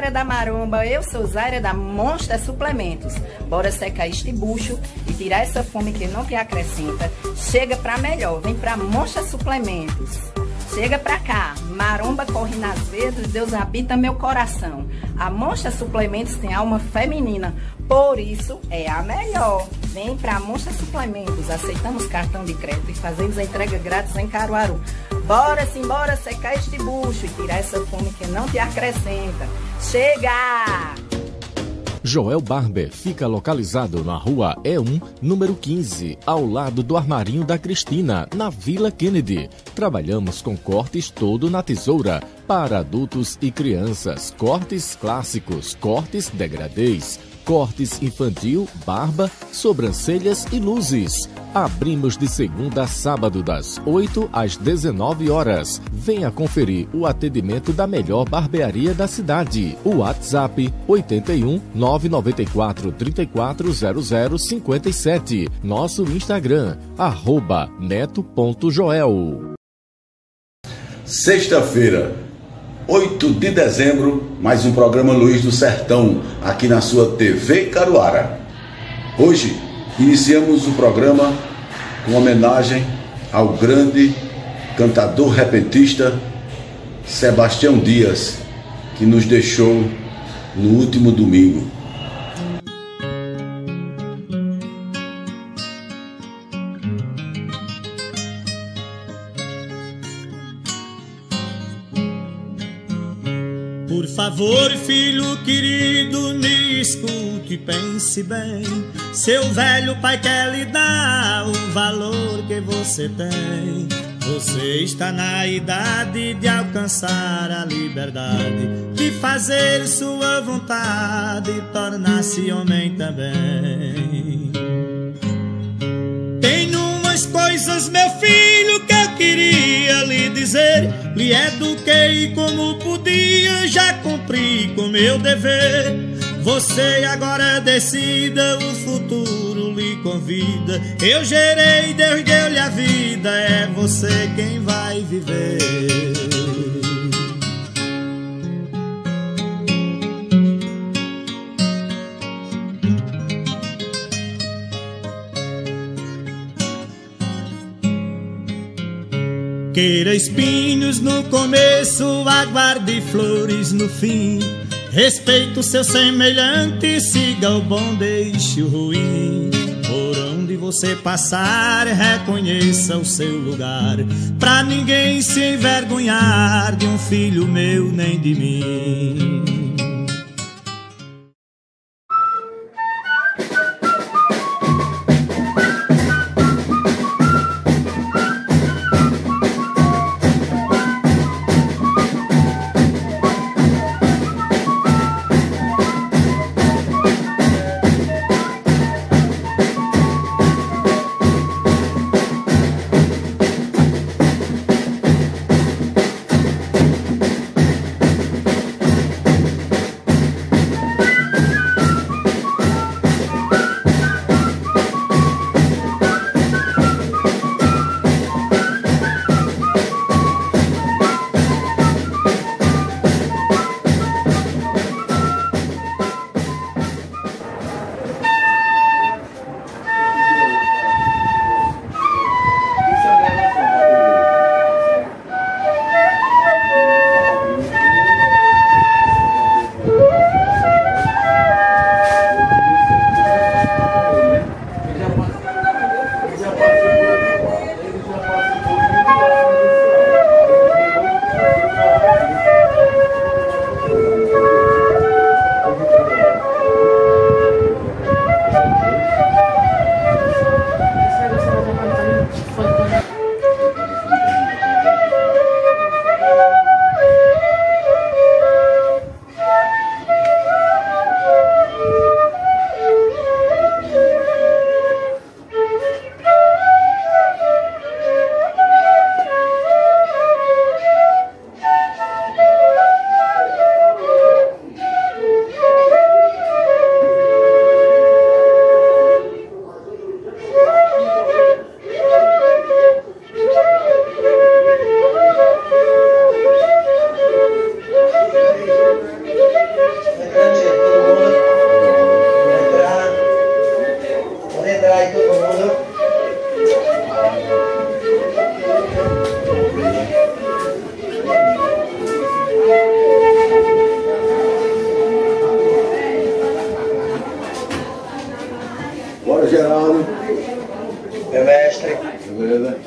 Zaira da Maromba, eu sou Zaira da Monster Suplementos. Bora secar este bucho e tirar essa fome que não te acrescenta. Chega pra melhor, vem pra Monster Suplementos. Chega pra cá, maromba corre nas veias, Deus habita meu coração. A Monster Suplementos tem alma feminina, por isso é a melhor. Vem pra Monster Suplementos, aceitamos cartão de crédito e fazemos a entrega grátis em Caruaru. Bora simbora secar este bucho e tirar essa fome que não te acrescenta. Chega! Joel Barber fica localizado na rua E1, número 15, ao lado do Armarinho da Cristina, na Vila Kennedy. Trabalhamos com cortes todo na tesoura, para adultos e crianças, cortes clássicos, cortes degradês, cortes infantil, barba, sobrancelhas e luzes. Abrimos de segunda a sábado das 8 às 19 horas. Venha conferir o atendimento da melhor barbearia da cidade. O WhatsApp 81 994 34 0057. Nosso Instagram @neto.joel. Sexta-feira, 8 de dezembro, mais um programa Luz do Sertão, aqui na sua TV Caruara. Hoje, iniciamos o programa com homenagem ao grande cantador repentista Sebastião Dias, que nos deixou no último domingo. Por favor, filho querido, me escute e pense bem. Seu velho pai quer lhe dar o valor que você tem. Você está na idade de alcançar a liberdade, de fazer sua vontade e tornar-se homem também. Tem umas coisas, meu filho, que eu queria lhe dizer. Lhe eduquei como podia, já cumpri com meu dever. Você agora decida, o futuro lhe convida. Eu gerei, Deus deu-lhe a vida, é você quem vai viver. Queira espinhos no começo, aguarde flores no fim. Respeite o seu semelhante, siga o bom, deixe o ruim. Por onde você passar, reconheça o seu lugar, pra ninguém se envergonhar de um filho meu nem de mim. Bora, Geraldo. Meu mestre. Beleza.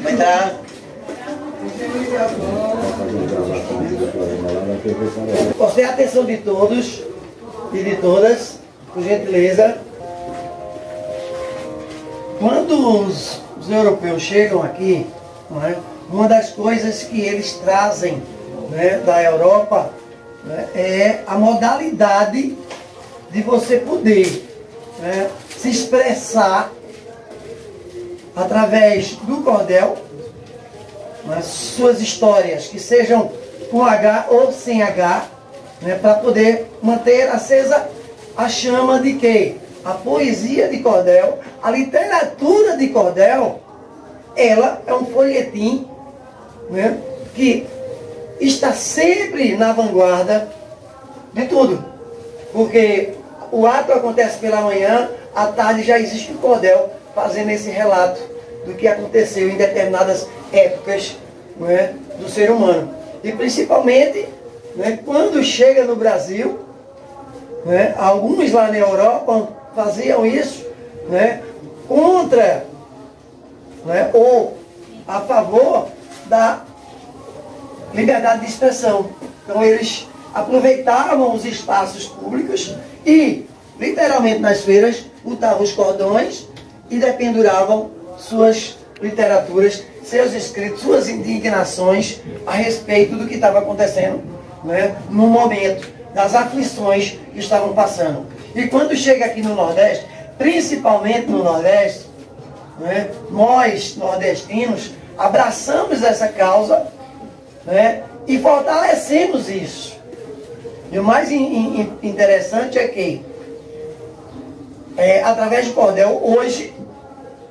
Vai entrar. Gostei a atenção de todos e de todas, por gentileza. Quando os europeus chegam aqui, não é, uma das coisas que eles trazem, né, da Europa, né, é a modalidade de você poder, né, se expressar através do cordel, né, suas histórias, que sejam com H ou sem H, né, para poder manter acesa a chama de quê? A poesia de cordel, a literatura de cordel, ela é um folhetim, né, que está sempre na vanguarda de tudo. Porque o ato acontece pela manhã, à tarde já existe o cordel fazendo esse relato do que aconteceu em determinadas épocas, né, do ser humano. E principalmente, né, quando chega no Brasil, né, alguns lá na Europa faziam isso, né, contra, né, ou a favor da liberdade de expressão. Então eles aproveitavam os espaços públicos e, literalmente nas feiras, botavam os cordões e dependuravam suas literaturas, seus escritos, suas indignações a respeito do que estava acontecendo, né, no momento das aflições que estavam passando. E quando chega aqui no Nordeste, principalmente no Nordeste, né, nós, nordestinos, abraçamos essa causa, né, e fortalecemos isso. E o mais interessante é que, através do cordel, hoje,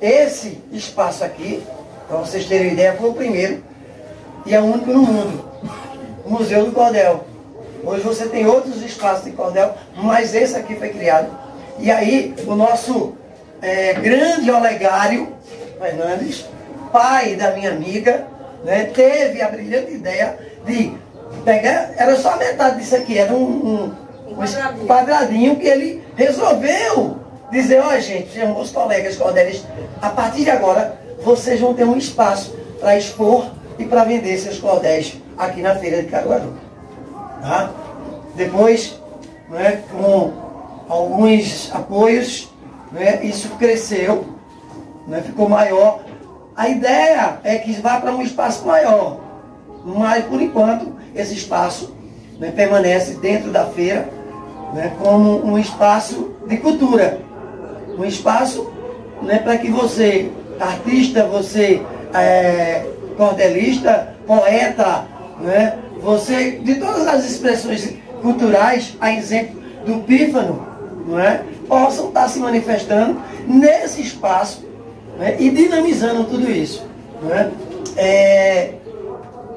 esse espaço aqui, para vocês terem ideia, foi o primeiro e é o único no mundo, o Museu do Cordel. Hoje você tem outros espaços de cordel, mas esse aqui foi criado. E aí, o nosso grande Olegário Fernandes, pai da minha amiga, né, teve a brilhante ideia de pegar, era só a metade disso aqui, era um quadradinho que ele resolveu dizer: ó, gente, meus colegas cordelistas, a partir de agora, vocês vão ter um espaço para expor e para vender seus cordéis aqui na feira de Caruaru. Tá? Depois, né, com alguns apoios, né, isso cresceu, né, ficou maior. A ideia é que vá para um espaço maior, mas por enquanto esse espaço, né, permanece dentro da feira, né, como um espaço de cultura, um espaço, né, para que você, artista, você cordelista, poeta, né, você, de todas as expressões culturais, a exemplo do pífano, não é, possam estar se manifestando nesse espaço, né, e dinamizando tudo isso. Não é?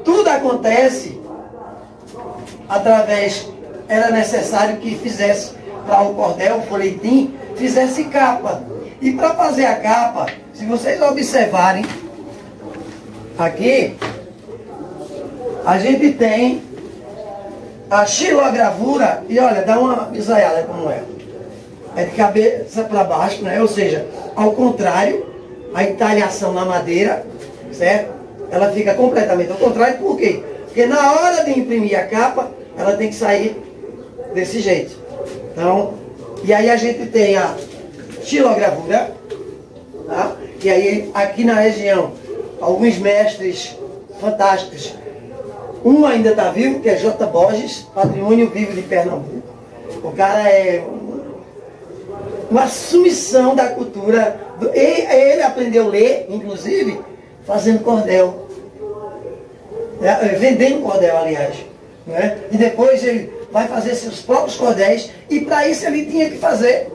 Tudo acontece através, era necessário que fizesse, para o cordel, o folhetim, fizesse capa. E para fazer a capa, se vocês observarem, aqui, a gente tem a xilogravura, e olha, dá uma bisaiada como é. É de cabeça para baixo, né? Ou seja, ao contrário, a entalhação na madeira, certo? Ela fica completamente ao contrário, por quê? Porque na hora de imprimir a capa, ela tem que sair desse jeito. Então, e aí a gente tem a xilogravura, tá? E aí aqui na região, alguns mestres fantásticos. Um ainda está vivo, que é J. Borges, Patrimônio Vivo de Pernambuco. O cara é uma submissão da cultura. Ele aprendeu a ler, inclusive, fazendo cordel. Vendendo cordel, aliás. Né? E depois ele vai fazer seus próprios cordéis. E para isso ele tinha que fazer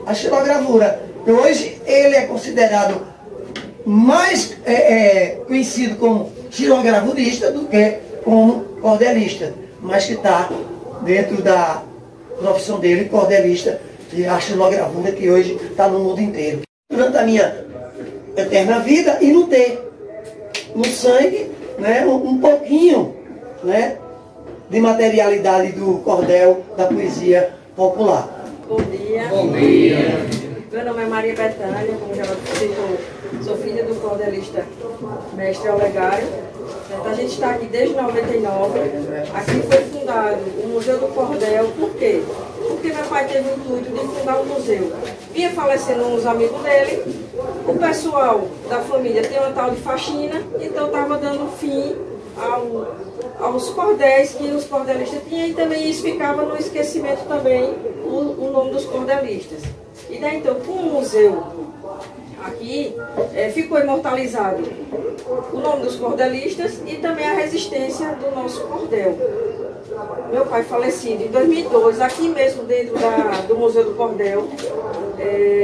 a xilogravura. E hoje ele é considerado mais conhecido como xilogravurista do que como cordelista, mas que está dentro da profissão dele, cordelista, e a xilogravura, que hoje está no mundo inteiro. Durante a minha eterna vida, e não ter no sangue, né, um pouquinho, né, de materialidade do cordel, da poesia popular. Bom dia. Bom dia. Meu nome é Maria Bethânia, como já citou, sou filha do cordelista mestre Olegário. A gente está aqui desde 99. Aqui foi fundado o Museu do Cordel. Por quê? Porque meu pai teve o intuito de fundar um museu. Vinha falecendo uns amigos dele, o pessoal da família tem uma tal de faxina, então estava dando fim aos cordéis que os cordelistas tinham, e também isso ficava no esquecimento também o nome dos cordelistas. E daí então, com o museu aqui, ficou imortalizado o nome dos cordelistas e também a resistência do nosso cordel. Meu pai falecido em 2002, aqui mesmo dentro do Museu do Cordel,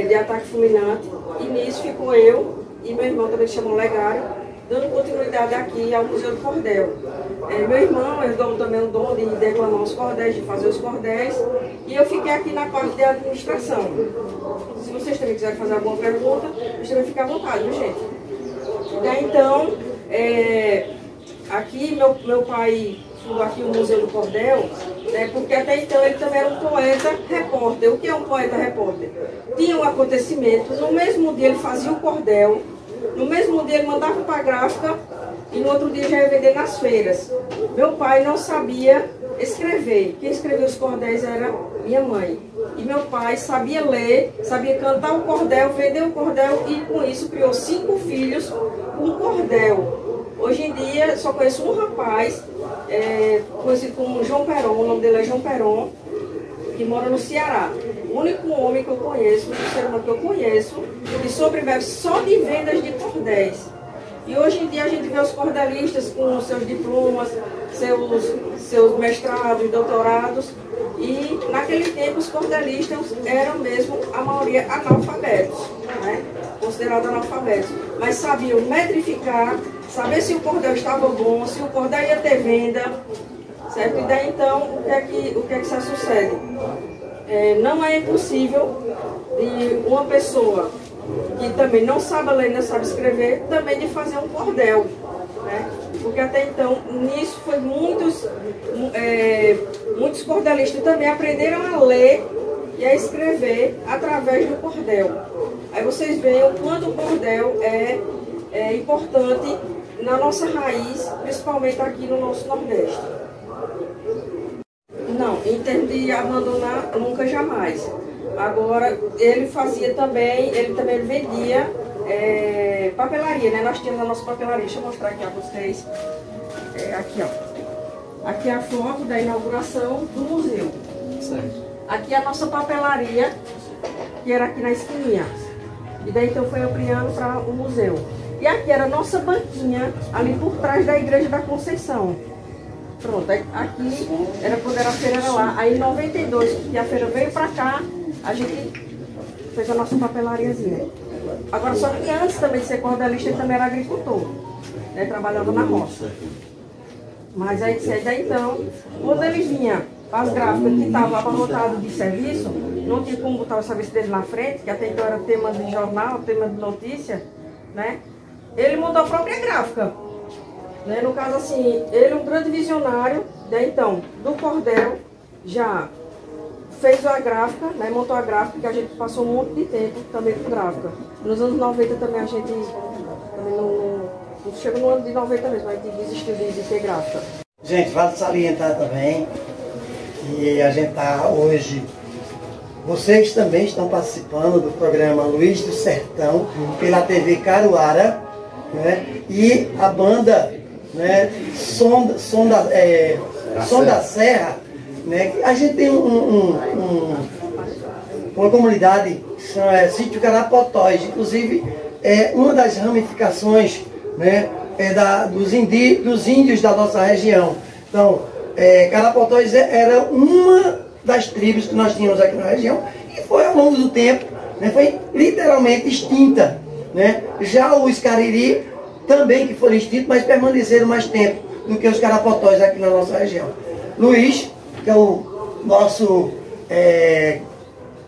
de ataque fulminante, e nisso ficou eu e meu irmão também, que chamou Olegário, dando continuidade aqui ao Museu do Cordel. Meu irmão herdou também o dom de declamar os cordéis, de fazer os cordéis, e eu fiquei aqui na parte de administração. Se vocês também quiserem fazer alguma pergunta, vocês também ficam à vontade, viu, gente? E daí então, aqui meu pai fundou aqui o Museu do Cordel, porque até então ele também era um poeta-repórter. O que é um poeta-repórter? Tinha um acontecimento, no mesmo dia ele fazia o cordel, no mesmo dia ele mandava para a gráfica e no outro dia já ia vender nas feiras. Meu pai não sabia escrever. Quem escrevia os cordéis era minha mãe. E meu pai sabia ler, sabia cantar o cordel, vender o cordel e com isso criou 5 filhos com cordel. Hoje em dia só conheço um rapaz, conhecido como João Peron, o nome dele é João Peron, que mora no Ceará. O único homem que eu conheço, o ser humano que eu conheço, que sobrevive só de vendas de cordéis. E hoje em dia a gente vê os cordelistas com seus diplomas, seus mestrados e doutorados. E naquele tempo os cordelistas eram mesmo, a maioria, analfabetos, né? Considerados analfabetos. Mas sabiam metrificar, saber se o cordel estava bom, se o cordel ia ter venda, certo? E daí então, o que é que se sucede? Não é impossível de uma pessoa que também não sabe ler, não sabe escrever, também de fazer um cordel, né? Porque até então, nisso foi muitos cordelistas também aprenderam a ler e a escrever através do cordel. Aí vocês veem o quanto o cordel é importante na nossa raiz, principalmente aqui no nosso Nordeste. Não, em termos de abandonar, nunca jamais. Agora, ele também vendia papelaria, né? Nós tínhamos a nossa papelaria, deixa eu mostrar aqui a vocês. Aqui, ó. Aqui é a foto da inauguração do museu. Certo. Aqui é a nossa papelaria, que era aqui na esquininha. E daí então foi ampliando para o museu. E aqui era a nossa banquinha, ali por trás da Igreja da Conceição. Pronto, aqui era quando a feira era lá. Aí em 92, que a feira veio para cá, a gente fez a nossa papelariazinha. Agora, só que antes também de ser cordelista, ele também era agricultor, né? Trabalhava na roça. Mas aí, daí então, quando ele vinha para as gráficas que estavam abarrotadas de serviço, não tinha como botar o serviço dele na frente, que até então era tema de jornal, tema de notícia, né? Ele montou a própria gráfica. Né? No caso, assim, ele é um grande visionário, né? Então, do cordel, já fez a gráfica, né? Montou a gráfica, que a gente passou um monte de tempo também com gráfica. Nos anos 90 também a gente, também não chegou no ano de 90 mesmo, a gente desistiu de ter gráfica. Gente, vale salientar também que a gente está hoje, vocês também estão participando do programa Luiz do Sertão, pela TV Caruara, né? E a banda, né, Som da Serra, né? A gente tem uma comunidade que chama Sítio Carapotóis, inclusive uma das ramificações, né, dos índios da nossa região. Então, Carapotóis era uma das tribos que nós tínhamos aqui na região e foi ao longo do tempo, né, foi literalmente extinta, né? Já os Cariri também que foram extintos, mas permaneceram mais tempo do que os Carapotóis aqui na nossa região. Luiz, que é o nosso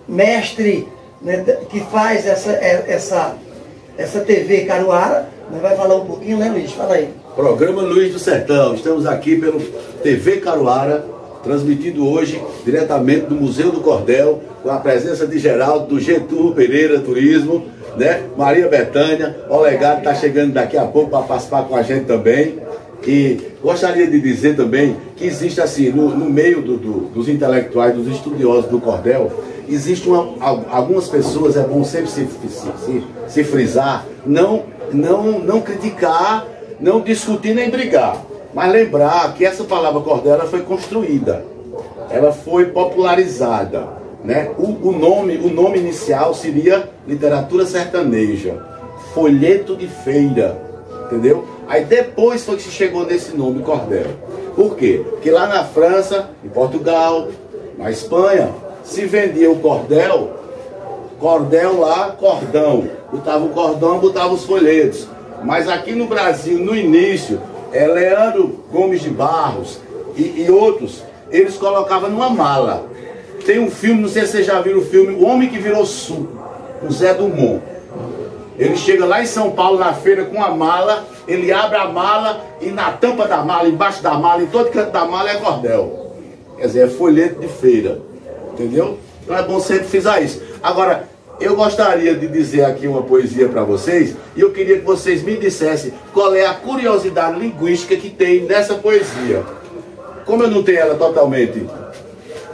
mestre, né, que faz essa TV Caruara, né, vai falar um pouquinho, né, Luiz? Fala aí. Programa Luiz do Sertão. Estamos aqui pelo TV Caruara, transmitido hoje diretamente do Museu do Cordel, com a presença de Geraldo, do Getúlio Pereira Turismo, né? Maria Bethânia, o legado está chegando daqui a pouco para participar com a gente também. E gostaria de dizer também que existe assim, no meio dos intelectuais, dos estudiosos do cordel, existe algumas pessoas, é bom sempre se frisar, não criticar, não discutir nem brigar, mas lembrar que essa palavra cordel ela foi construída, ela foi popularizada, né? O nome inicial seria literatura sertaneja, folheto de feira, entendeu? Aí depois foi que se chegou nesse nome cordel. Por quê? Porque lá na França, em Portugal, na Espanha, se vendia o cordel lá, cordão. Botava o cordão, botava os folhetos. Mas aqui no Brasil, no início, Leandro Gomes de Barros e outros, eles colocavam numa mala. Tem um filme, não sei se vocês já viram o filme, O Homem que Virou Suco, o Zé Dumont. Ele chega lá em São Paulo na feira com a mala, ele abre a mala e na tampa da mala, embaixo da mala, em todo canto da mala é cordel. Quer dizer, é folheto de feira. Entendeu? Então é bom sempre frisar isso. Agora, eu gostaria de dizer aqui uma poesia para vocês e eu queria que vocês me dissessem qual é a curiosidade linguística que tem nessa poesia. Como eu não tenho ela totalmente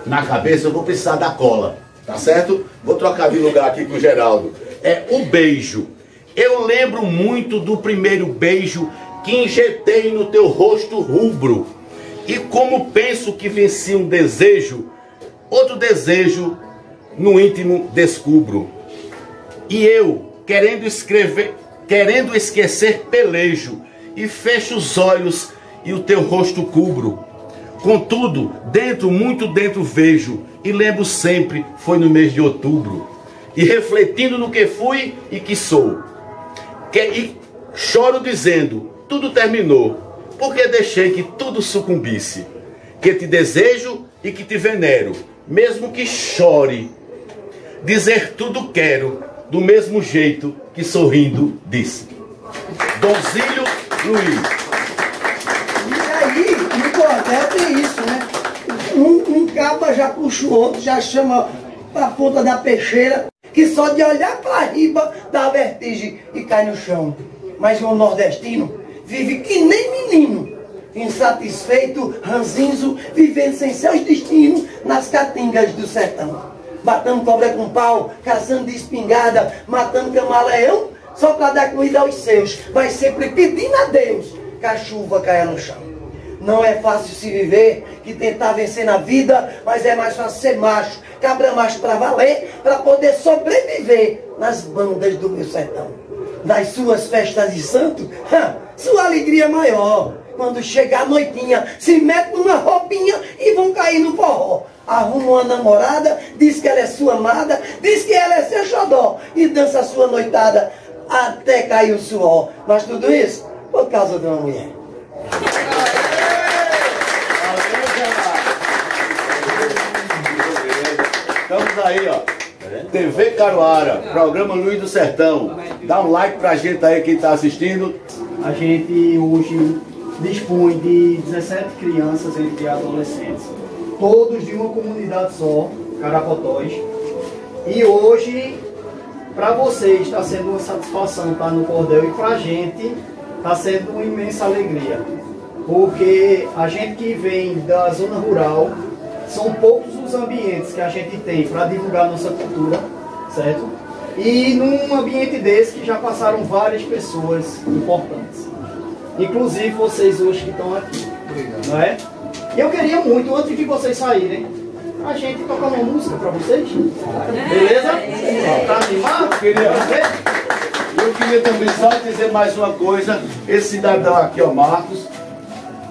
na cabeça, eu vou precisar da cola, tá certo? Vou trocar de lugar aqui com o Geraldo. É o beijo. Eu lembro muito do primeiro beijo que injetei no teu rosto rubro. E como penso que venci um desejo, outro desejo no íntimo descubro. E eu, querendo esquecer pelejo, e fecho os olhos e o teu rosto cubro. Contudo, dentro, muito dentro vejo, e lembro sempre, foi no mês de outubro. E refletindo no que fui e que sou. E choro dizendo, tudo terminou, porque deixei que tudo sucumbisse. Que te desejo e que te venero, mesmo que chore. Dizer tudo quero, do mesmo jeito que sorrindo disse. Donzílio Luiz. E aí, no cordel tem isso, né? Um caba já puxa o outro, já chama a ponta da peixeira, que só de olhar para riba dá vertigem e cai no chão. Mas o nordestino vive que nem menino, insatisfeito, ranzinzo, vivendo sem seus destinos nas caatingas do sertão. Batendo cobra com pau, caçando de espingarda, matando camaleão, só para dar comida aos seus, mas sempre pedindo a Deus que a chuva caia no chão. Não é fácil se viver, que tentar vencer na vida, mas é mais fácil ser macho, cabra macho para valer, para poder sobreviver nas bandas do meu sertão. Das suas festas de santo, sua alegria maior. Quando chegar a noitinha, se mete numa roupinha e vão cair no forró. Arruma uma namorada, diz que ela é sua amada, diz que ela é seu xodó e dança a sua noitada até cair o suor. Mas tudo isso por causa de uma mulher. Estamos aí, ó. TV Caruara, programa Luiz do Sertão. Dá um like pra gente aí, quem tá assistindo. A gente hoje dispõe de 17 crianças entre adolescentes, todos de uma comunidade só, Carapotóis. E hoje, para vocês, está sendo uma satisfação estar no cordel, e para a gente está sendo uma imensa alegria. Porque a gente que vem da zona rural, são poucos os ambientes que a gente tem para divulgar nossa cultura, certo? E num ambiente desse que já passaram várias pessoas importantes. Inclusive vocês hoje que estão aqui. Obrigado. Não é? E eu queria muito, antes de vocês saírem, a gente tocar uma música para vocês. Beleza? Tá animado? Eu queria também só dizer mais uma coisa. Esse cidadão aqui, ó, Marcos,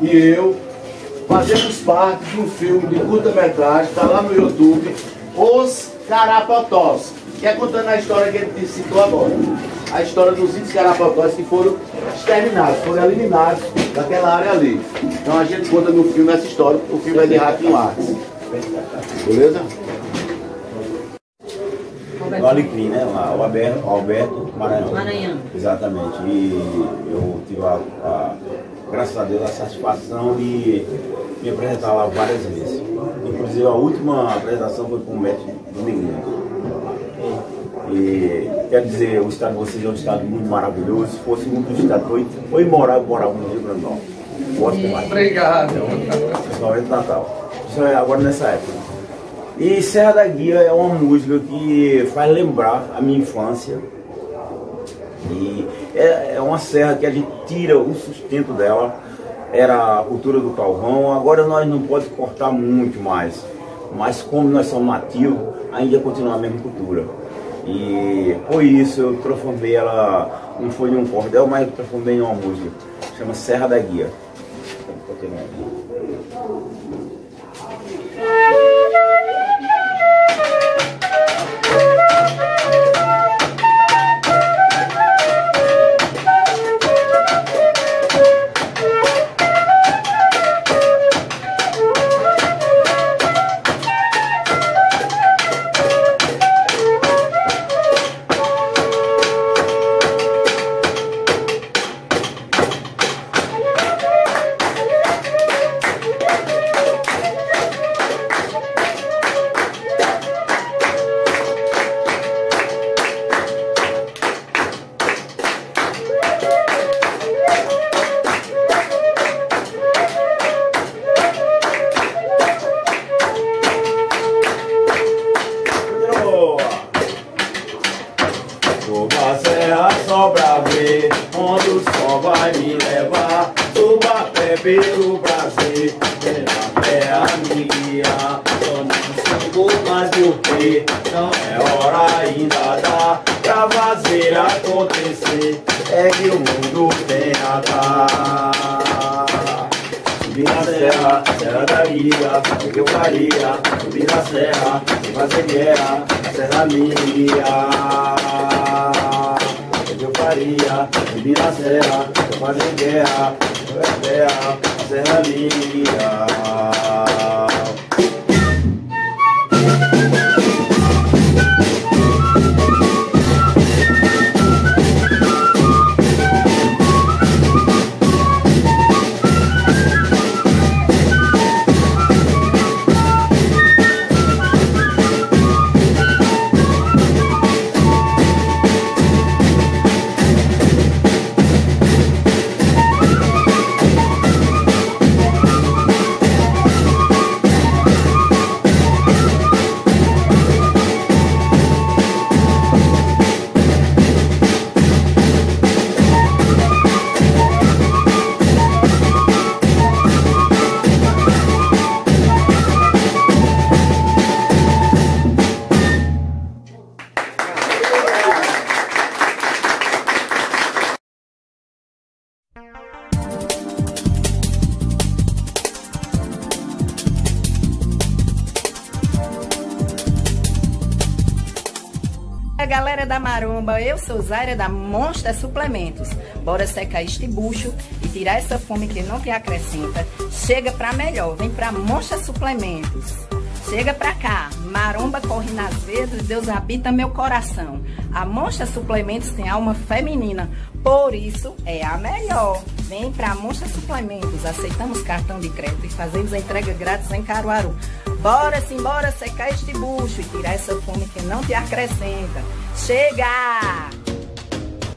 e eu fazemos parte de um filme de curta-metragem, está lá no YouTube, Os Carapotós, que é contando a história que ele citou agora. A história dos índios Carapotós que foram exterminados, foram eliminados daquela área ali. Então a gente conta no filme essa história, o filme é de Raquel Artes. Beleza? No Alecrim, né? O Alberto Maranhão. Maranhão. Exatamente. E eu tive a graças a Deus, a satisfação de me apresentar lá várias vezes. Inclusive a última apresentação foi com o mestre Dominguinho. E quero dizer, o estado de vocês é um estado muito maravilhoso. Se fosse um dos estados foi morar no Rio Grande do Norte. Gosto demais. Obrigado. Principalmente Natal. Isso é agora nessa época. E Serra da Guia é uma música que faz lembrar a minha infância. E é uma serra que a gente tira o sustento dela. Era a cultura do carvão. Agora nós não podemos cortar muito mais. Mas como nós somos nativos, ainda continua a mesma cultura. E por isso eu transformei ela, não foi em um cordel, mas eu transformei em uma música. Chama Serra da Guia. pelo prazer, pela fé a me guiar. Só não sigo mais porque não é hora ainda dá pra fazer acontecer. É que o mundo tem a dar. Subir na serra, serra da guia, o que eu faria? Subir na serra, sem fazer guerra, serra minha. O que eu faria? Subir na serra, sem fazer guerra, terra, serra minha. Galera da Maromba, eu sou Zaira da Monstra Suplementos. Bora secar este bucho e tirar essa fome que não te acrescenta. Chega pra melhor, vem pra Monstra Suplementos. Chega pra cá, Maromba corre nas veias, Deus habita meu coração. A Monstra Suplementos tem alma feminina, por isso é a melhor. Vem pra Monstra Suplementos, aceitamos cartão de crédito e fazemos a entrega grátis em Caruaru. Bora sim, bora secar este bucho e tirar essa fome que não te acrescenta. Chega!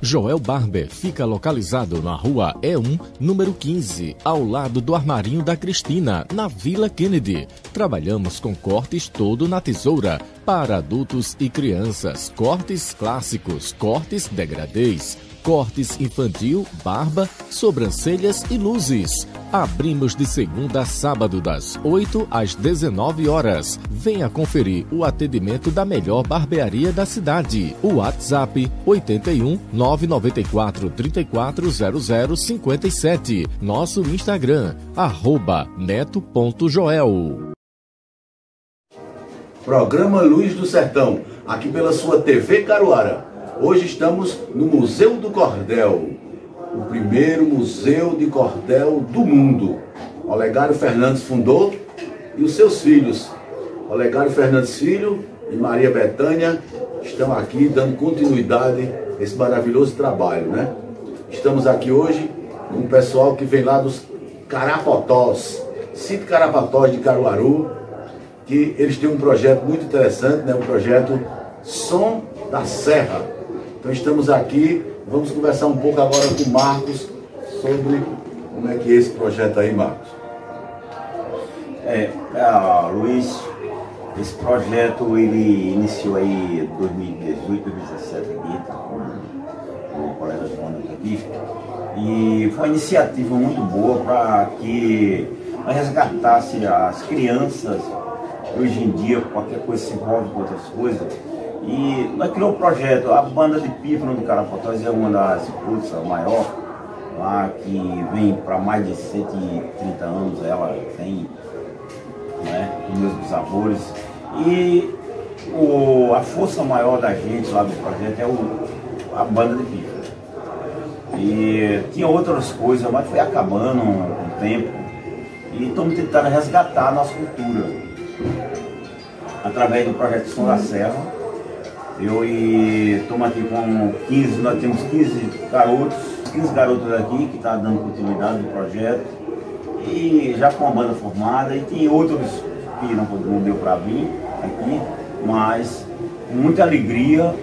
Joel Barber fica localizado na rua E1, número 15, ao lado do Armarinho da Cristina, na Vila Kennedy. Trabalhamos com cortes todo na tesoura, para adultos e crianças, cortes clássicos, cortes degradês, cortes infantil, barba, sobrancelhas e luzes. Abrimos de segunda a sábado das 8 às 19 horas. Venha conferir o atendimento da melhor barbearia da cidade. O WhatsApp 81 994 340057. Nosso Instagram @neto.joel. Programa Luz do Sertão, aqui pela sua TV Caruara. Hoje estamos no Museu do Cordel, o primeiro museu de cordel do mundo. Olegário Fernandes fundou e os seus filhos, Olegário Fernandes Filho e Maria Betânia, estão aqui dando continuidade a esse maravilhoso trabalho, né? Estamos aqui hoje com o pessoal que vem lá dos Carapotós, Sítio Carapotós de Caruaru, que eles têm um projeto muito interessante, né? Um projeto Som da Serra. Então estamos aqui, vamos conversar um pouco agora com o Marcos sobre como é que é esse projeto aí, Marcos. Luiz, esse projeto ele iniciou aí em 2018, 2017 aqui, com o colega Jonas aqui, e foi uma iniciativa muito boa para que nós resgatasse as crianças. Hoje em dia, qualquer coisa se envolve com outras coisas. E nós criamos um projeto, a banda de pífano do Carapotós é uma das forças maior, lá que vem para mais de 130 anos, ela tem, né, os meus bisavós. E a força maior da gente lá do projeto é a banda de pífano. E tinha outras coisas, mas foi acabando com o tempo. E estamos tentando resgatar a nossa cultura através do projeto Som da Serra. Eu estamos aqui com 15, nós temos 15 garotos aqui que estão dando continuidade do projeto, e já com a banda formada, e tem outros que não deu para vir aqui, mas com muita alegria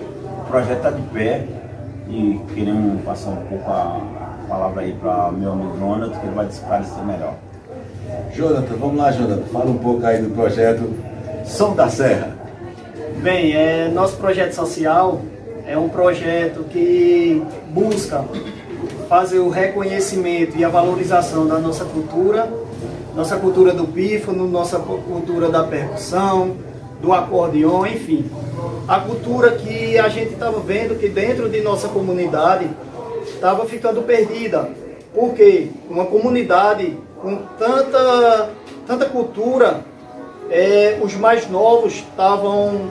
o projeto está de pé, e queremos passar um pouco a palavra aí para meu amigo Jonathan, que ele vai esclarecer melhor. Jonathan, vamos lá, Jonathan, fala um pouco aí do projeto Som da Serra. Bem, nosso projeto social é um projeto que busca fazer o reconhecimento e a valorização da nossa cultura do pífano, nossa cultura da percussão, do acordeon, enfim. A cultura que a gente estava vendo que dentro de nossa comunidade estava ficando perdida. Porque uma comunidade com tanta cultura, os mais novos estavam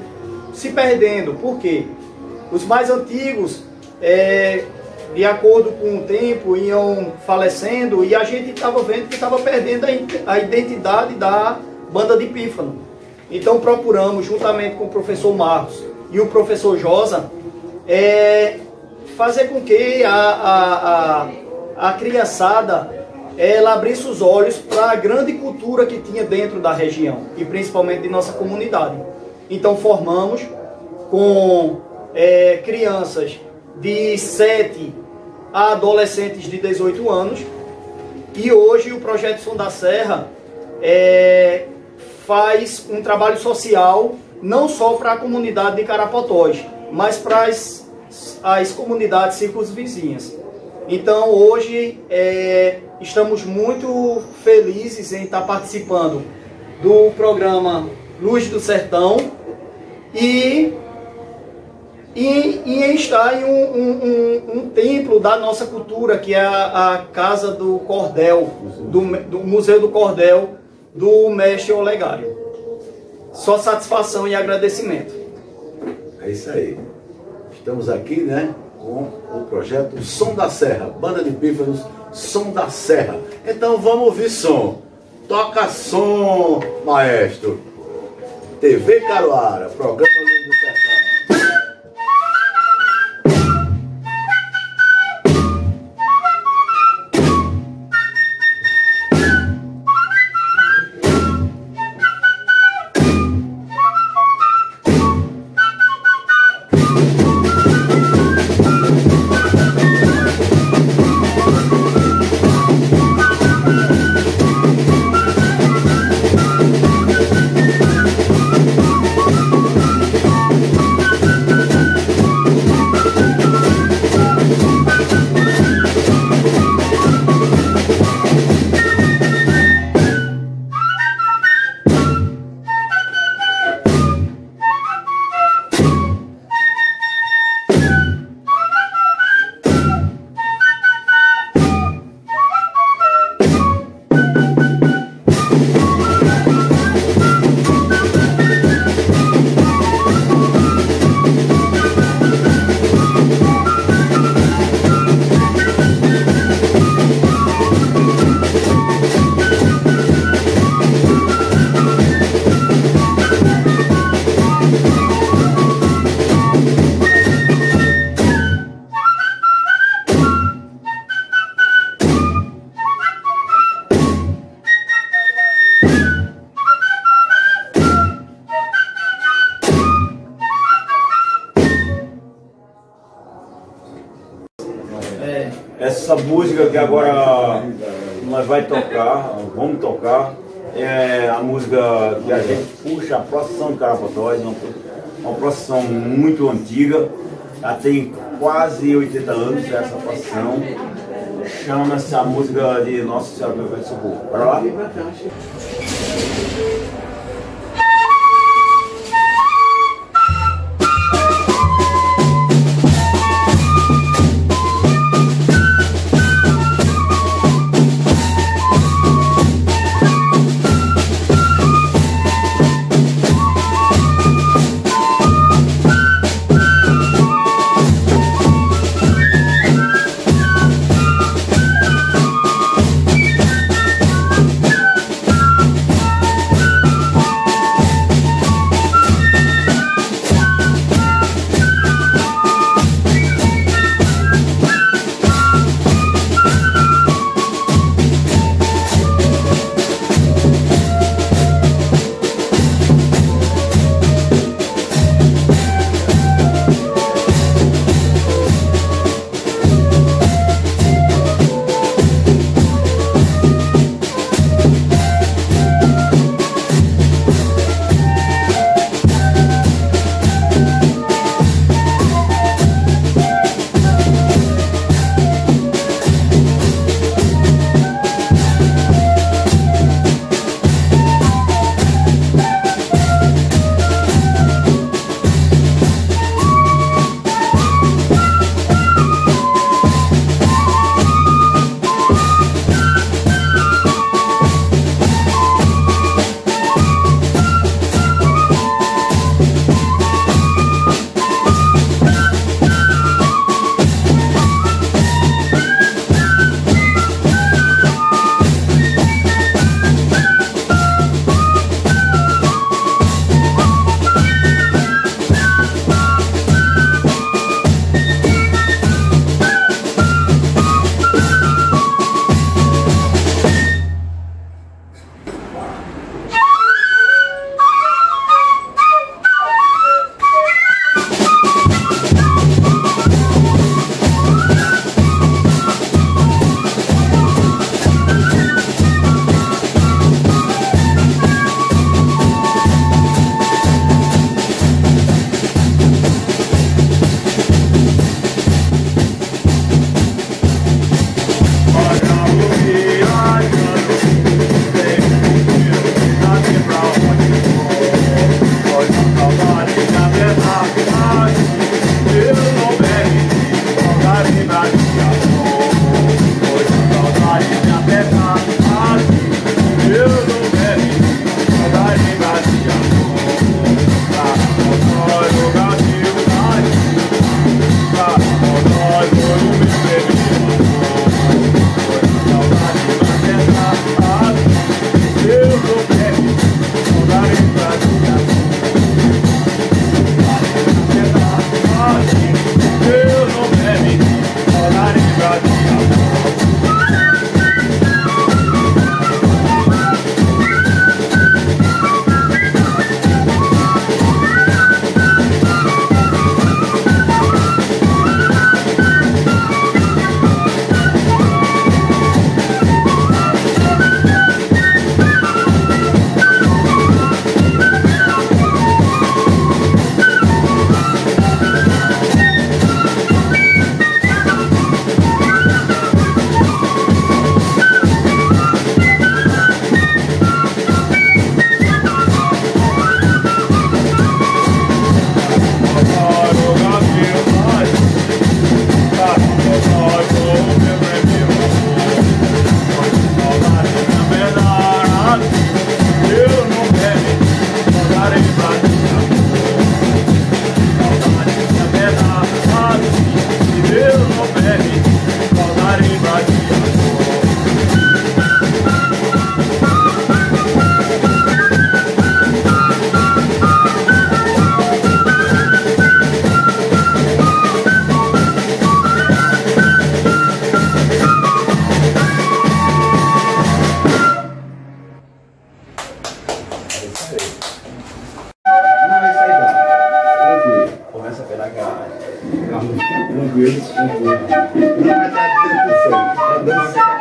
se perdendo. Por quê? Os mais antigos, de acordo com o tempo, iam falecendo, e a gente estava vendo que estava perdendo a identidade da banda de pífano. Então procuramos, juntamente com o professor Marcos e o professor Josa, fazer com que a criançada ela abrisse os olhos para a grande cultura que tinha dentro da região, e principalmente de nossa comunidade. Então formamos com crianças de 7 a adolescentes de 18 anos, e hoje o projeto Som da Serra faz um trabalho social não só para a comunidade de Carapotós, mas para as comunidades circunvizinhas. Então hoje estamos muito felizes em estar participando do programa Luz do Sertão e em estar em um templo da nossa cultura, que é a Casa do Cordel, do Museu do Cordel, do mestre Olegário. Só satisfação e agradecimento. É isso aí. Estamos aqui, né, com o projeto Som da Serra, banda de pífanos Som da Serra. Então vamos ouvir som. Toca som, maestro. TV Caruara, programa Luz do Sertão. Essa música que agora nós vamos tocar, é a música que a gente puxa, a procissão de Carapotóis, uma procissão muito antiga, já tem quase 80 anos essa procissão. Chama-se a música de Nossa Senhora do Perpétuo Socorro. Bora lá? Começa pela garagem. Tranquilo, tranquilo. Não vai dar tempo certo. Tá dando certo.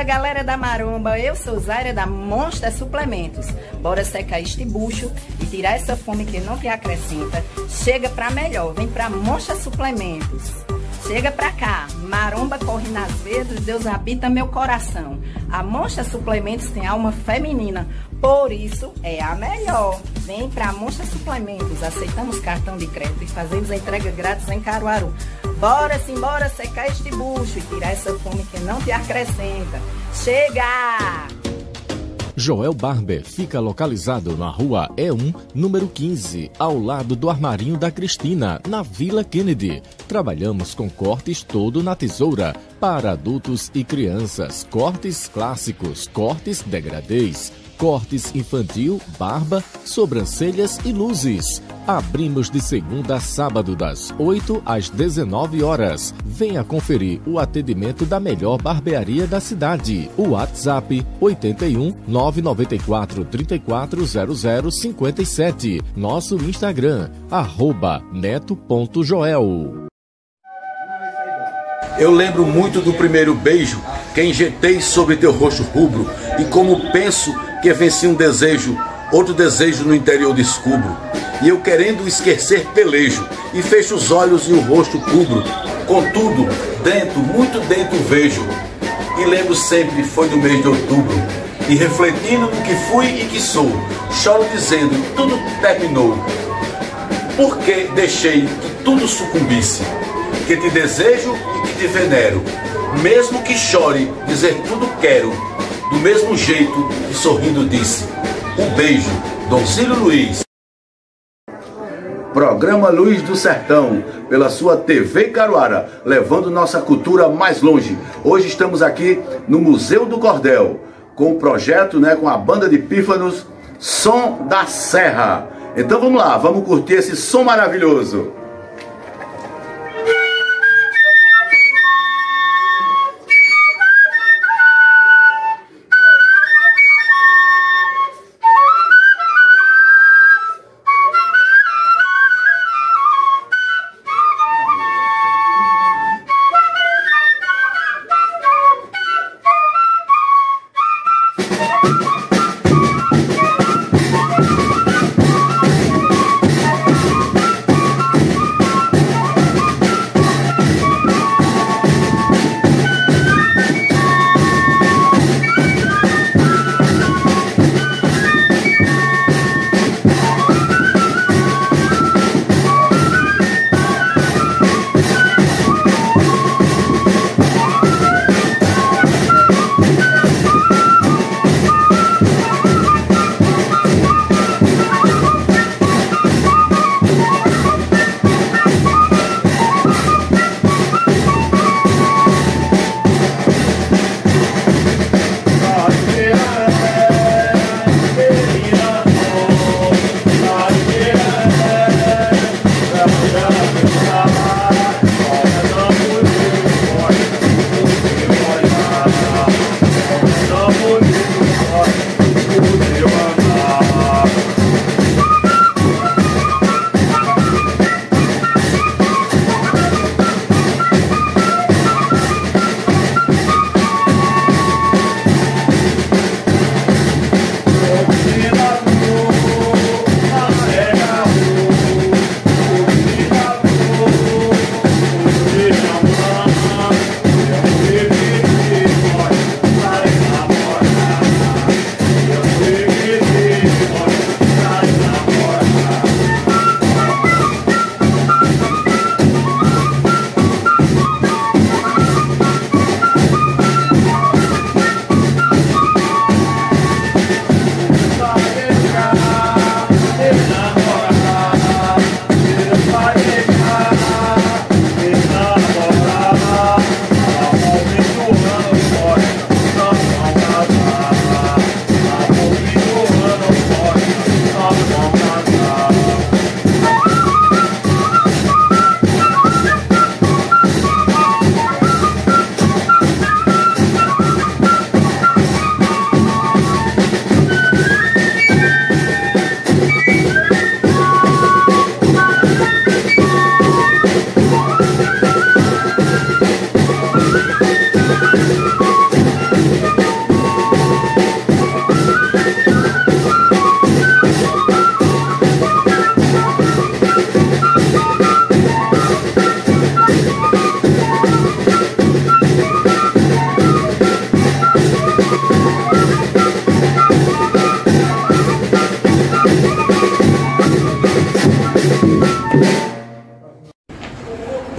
Galera da Maromba, eu sou Zaira da Monstra Suplementos. Bora secar este bucho e tirar essa fome que não te acrescenta. Chega pra melhor, vem pra Monstra Suplementos. Chega pra cá, maromba corre nas veias, Deus habita meu coração. A Monstra Suplementos tem alma feminina, por isso é a melhor. Vem pra Monstra Suplementos, aceitamos cartão de crédito e fazemos entrega grátis em Caruaru. Bora simbora secar este bucho e tirar essa fome que não te acrescenta. Chega! Joel Barber fica localizado na rua E1, número 15, ao lado do Armarinho da Cristina, na Vila Kennedy. Trabalhamos com cortes todo na tesoura, para adultos e crianças, cortes clássicos, cortes degradês, cortes infantil, barba, sobrancelhas e luzes. Abrimos de segunda a sábado das 8 às 19 horas. Venha conferir o atendimento da melhor barbearia da cidade. O WhatsApp 81 994 34 0057. Nosso Instagram @neto.joel. Eu lembro muito do primeiro beijo que injetei sobre teu rosto rubro, e como penso que venci um desejo, outro desejo no interior descubro, e eu querendo esquecer pelejo, e fecho os olhos e o rosto cubro, contudo, dentro, muito dentro vejo, e lembro sempre foi no mês de outubro, e refletindo no que fui e que sou, choro dizendo, tudo terminou, porque deixei que tudo sucumbisse, que te desejo e que te venero, mesmo que chore, dizer tudo quero, do mesmo jeito que sorrindo disse. Um beijo, Doncílio Luiz. Programa Luz do Sertão, pela sua TV Caruara, levando nossa cultura mais longe. Hoje estamos aqui no Museu do Cordel, com o projeto, com a banda de pífanos Som da Serra. Então vamos lá, vamos curtir esse som maravilhoso.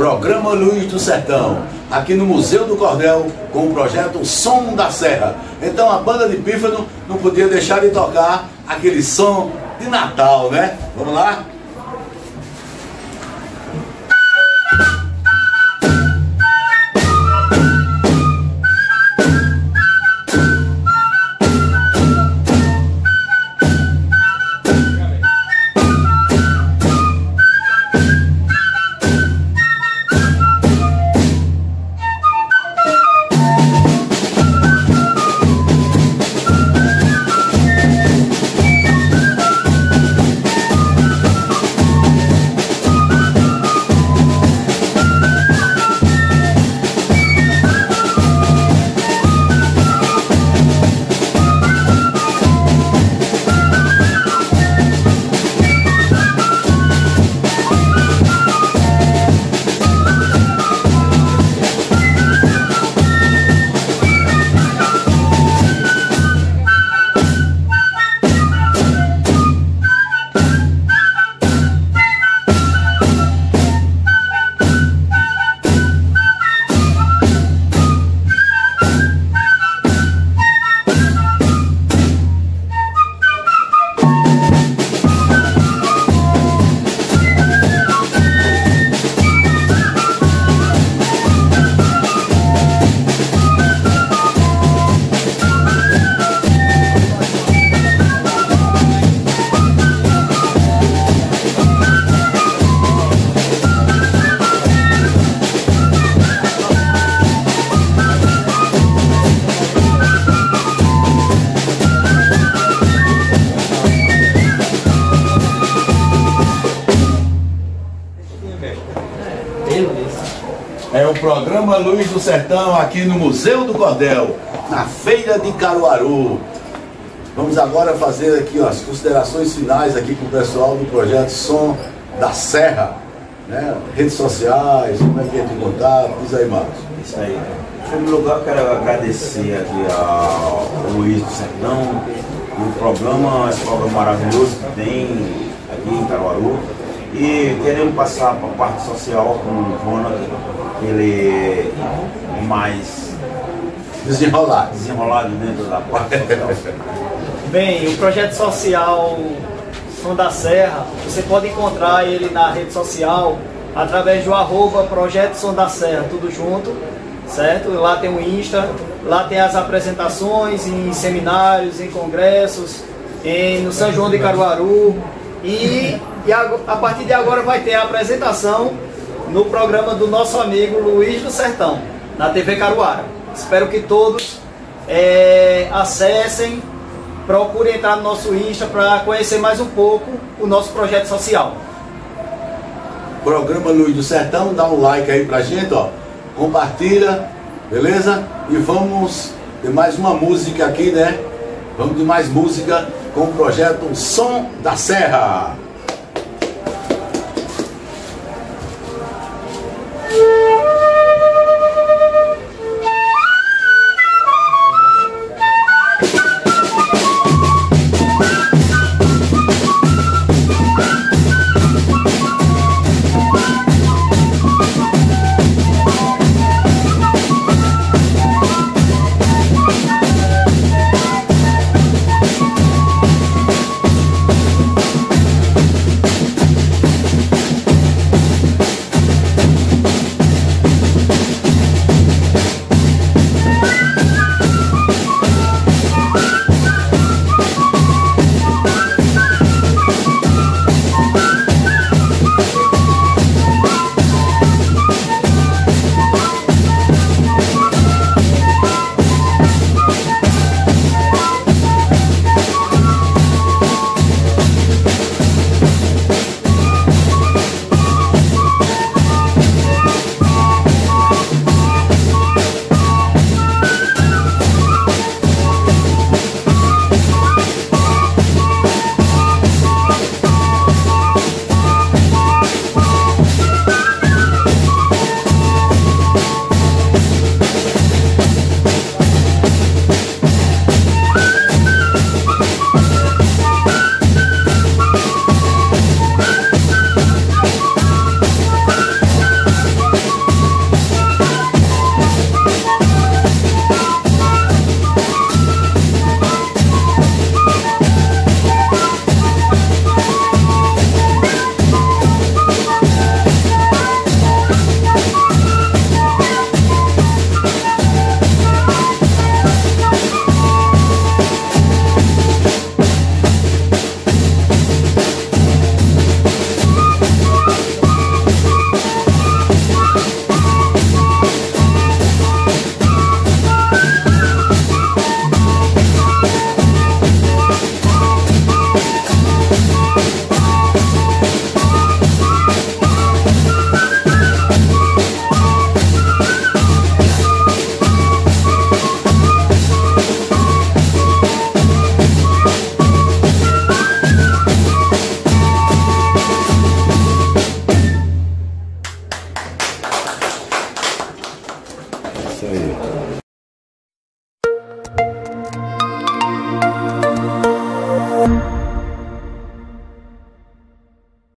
Programa Luiz do Sertão, aqui no Museu do Cordel, com o projeto Som da Serra. Então a banda de Pífano não podia deixar de tocar aquele som de Natal, né? Vamos lá? É o programa Luiz do Sertão aqui no Museu do Cordel, na Feira de Caruaru. Vamos agora fazer aqui ó, as considerações finais aqui com o pessoal do projeto Som da Serra, né? Redes sociais, como é que é de contato, diz aí, Marcos. Isso aí. Em primeiro lugar, eu quero agradecer aqui ao Luiz do Sertão, esse programa maravilhoso que tem aqui em Caruaru. E queremos passar para a parte social com o Ronald, que ele é mais desenrolado dentro da parte social. Bem, o projeto social Som da Serra, você pode encontrar ele na rede social através do @Projeto Som da Serra, tudo junto, certo? Lá tem o Insta, lá tem as apresentações em seminários, em congressos, no São João de Caruaru. E a partir de agora vai ter a apresentação no programa do nosso amigo Luiz do Sertão, na TV Caruara. Espero que todos acessem, procurem entrar no nosso Insta para conhecer mais um pouco o nosso projeto social. Programa Luiz do Sertão, dá um like aí pra gente, ó, compartilha, beleza? E vamos ter mais uma música aqui, né? Vamos de mais música com o projeto Som da Serra.